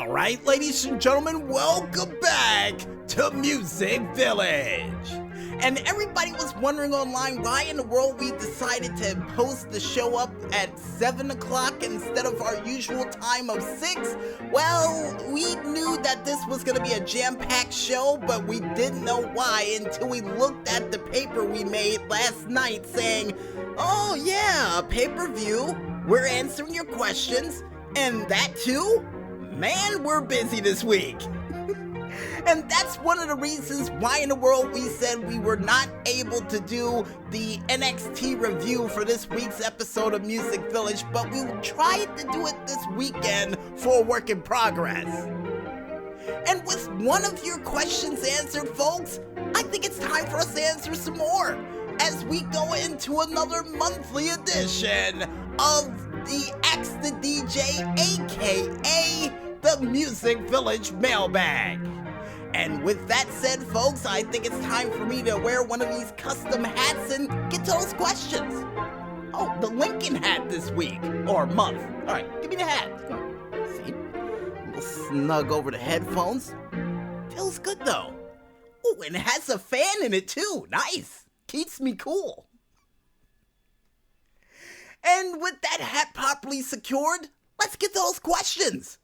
All right, ladies and gentlemen, welcome back to Music Village. And everybody was wondering online why in the world we decided to post the show up at 7 o'clock instead of our usual time of 6. Well, we knew that this was going to be a jam-packed show, but we didn't know why until we looked at the paper we made last night saying, oh yeah, a pay-per-view, we're answering your questions, and that too? Man, we're busy this week. And that's one of the reasons why in the world we said we were not able to do the NXT review for this week's episode of Music Village, but we tried to do it this weekend for a work in progress. And with one of your questions answered, folks, I think it's time for us to answer some more as we go into another monthly edition of the X the DJ, aka the Music Village Mailbag. And with that said, folks, I think it's time for me to wear one of these custom hats and get to those questions. Oh, the Lincoln hat this week, or month. All right, give me the hat. See? A little snug over the headphones. Feels good, though. Oh, and it has a fan in it, too. Nice. Keeps me cool. And with that hat properly secured, let's get to those questions.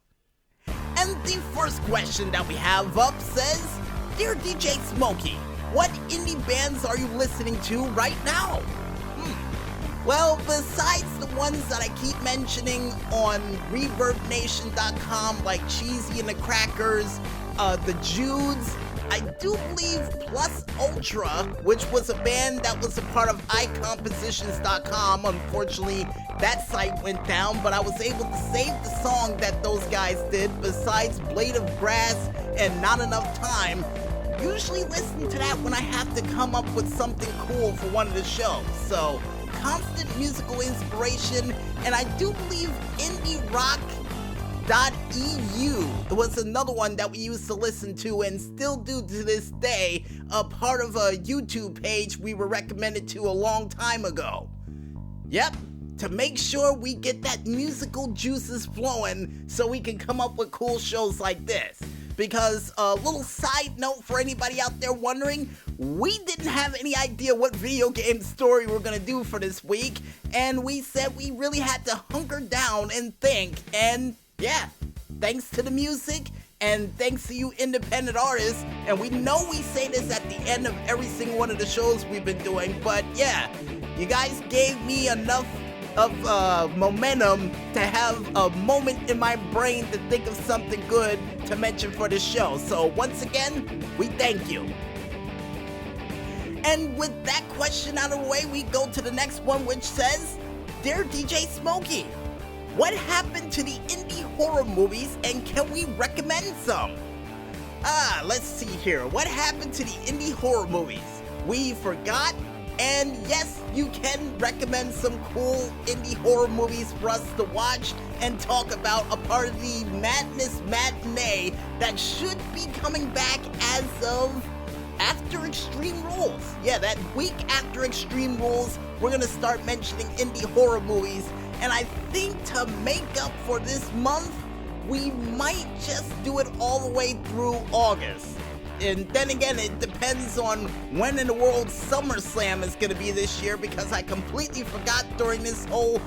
And the first question that we have up says, Dear DJ Smokey, what indie bands are you listening to right now? Well, besides the ones that I keep mentioning on ReverbNation.com like Cheesy and the Crackers, the Judes, I do believe Plus Ultra, which was a band that was a part of iCompositions.com. Unfortunately, that site went down, but I was able to save the song that those guys did, besides Blade of Grass and Not Enough Time. Usually listen to that when I have to come up with something cool for one of the shows. So, constant musical inspiration, and I do believe indie rock .eu was another one that we used to listen to and still do to this day, a part of a YouTube page we were recommended to a long time ago. Yep, to make sure we get that musical juices flowing so we can come up with cool shows like this. Because a little side note for anybody out there wondering, we didn't have any idea what video game story we're gonna do for this week, and we said we really had to hunker down and think, and yeah, thanks to the music, and thanks to you independent artists, and we know we say this at the end of every single one of the shows we've been doing, but yeah, you guys gave me enough of momentum to have a moment in my brain to think of something good to mention for this show. So once again, we thank you. And with that question out of the way, we go to the next one, which says, Dear DJ Smokey, what happened to the indie horror movies, and can we recommend some? Let's see here. What happened to the indie horror movies? We forgot, and yes, you can recommend some cool indie horror movies for us to watch and talk about, a part of the Madness Matinee that should be coming back as of after Extreme Rules. Yeah, that week after Extreme Rules, we're gonna start mentioning indie horror movies. And I think to make up for this month, we might just do it all the way through August. And then again, it depends on when in the world SummerSlam is going to be this year, because I completely forgot during this whole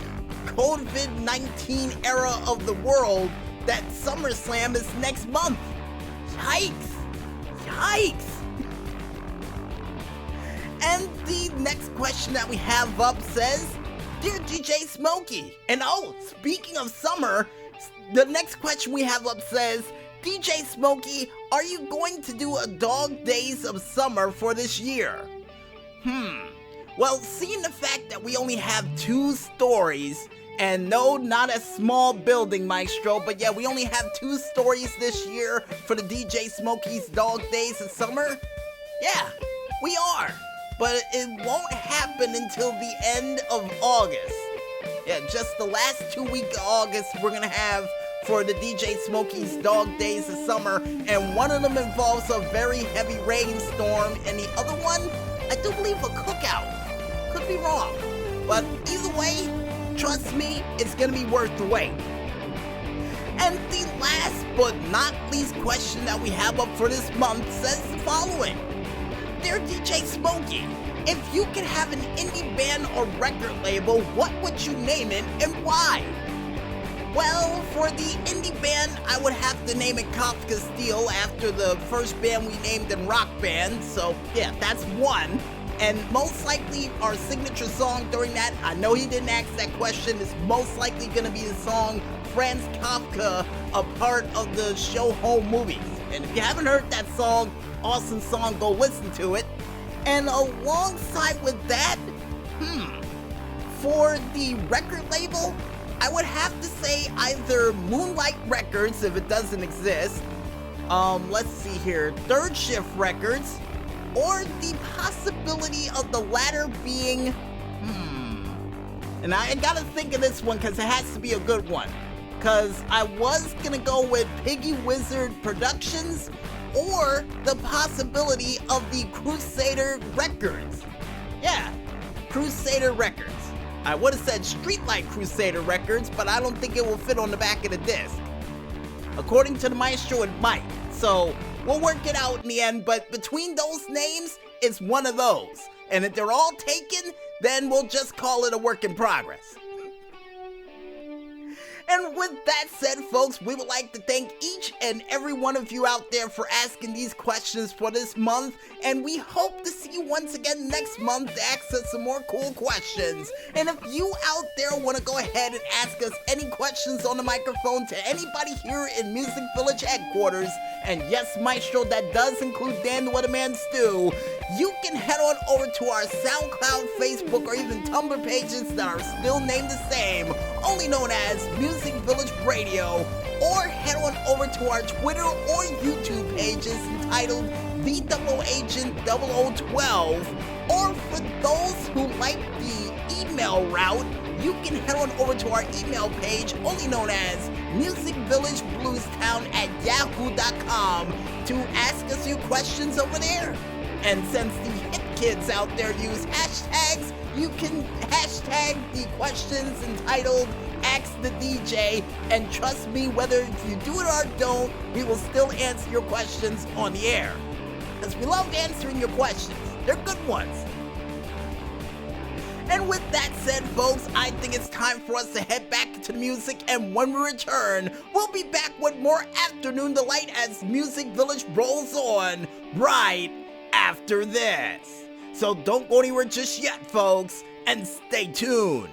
COVID-19 era of the world that SummerSlam is next month. Yikes! Yikes! And the next question that we have up says, Dear DJ Smokey, and oh, speaking of summer, the next question we have up says, DJ Smokey, are you going to do a Dog Days of Summer for this year? Well, seeing the fact that we only have 2 stories, and no, not a small building, Maestro, but yeah, we only have 2 stories this year for the DJ Smokey's Dog Days of Summer. Yeah, we are. But it won't happen until the end of August. Yeah, just the last 2 weeks of August we're gonna have for the DJ Smokey's Dog Days of Summer, and one of them involves a very heavy rainstorm, and the other one, I do believe a cookout. Could be wrong. But either way, trust me, it's gonna be worth the wait. And the last but not least question that we have up for this month says the following. Dear DJ Smokey, if you could have an indie band or record label, what would you name it and why? Well, for the indie band, I would have to name it Kafka Steel after the first band we named in Rock Band, so yeah, that's one. And most likely our signature song during that, I know he didn't ask that question, is most likely going to be the song Franz Kafka, a part of the show Home Movies. And if you haven't heard that song, awesome song, go listen to it. And alongside with that, for the record label, I would have to say either Moonlight Records, if it doesn't exist, let's see here, Third Shift Records, or the possibility of the latter being, and I gotta think of this one because it has to be a good one, because I was gonna go with Piggy Wizard Productions, or the possibility of the Crusader Records. Yeah, Crusader Records. I would have said Streetlight Crusader Records, but I don't think it will fit on the back of the disc. According to the maestro, it might. So we'll work it out in the end, but between those names, it's one of those. And if they're all taken, then we'll just call it a work in progress. And with that said, folks, we would like to thank each and every one of you out there for asking these questions for this month, and we hope to see you once again next month to ask us some more cool questions. And if you out there want to go ahead and ask us any questions on the microphone to anybody here in Music Village headquarters, and yes, Maestro, that does include Dan the Weatherman Stu, you can head on over to our SoundCloud, Facebook, or even Tumblr pages that are still named the same, only known as Music Village Radio, or head on over to our Twitter or YouTube pages entitled The Double Agent 0012, or for those who like the email route, you can head on over to our email page, only known as musicvillagebluestown@yahoo.com, to ask us your questions over there. And since the hip kids out there use hashtags, you can hashtag the questions entitled Ask the DJ, and trust me, whether you do it or don't, we will still answer your questions on the air. Because we love answering your questions. They're good ones. And with that said, folks, I think it's time for us to head back to the music, and when we return, we'll be back with more Afternoon Delight as Music Village rolls on right after this. So don't go anywhere just yet, folks, and stay tuned.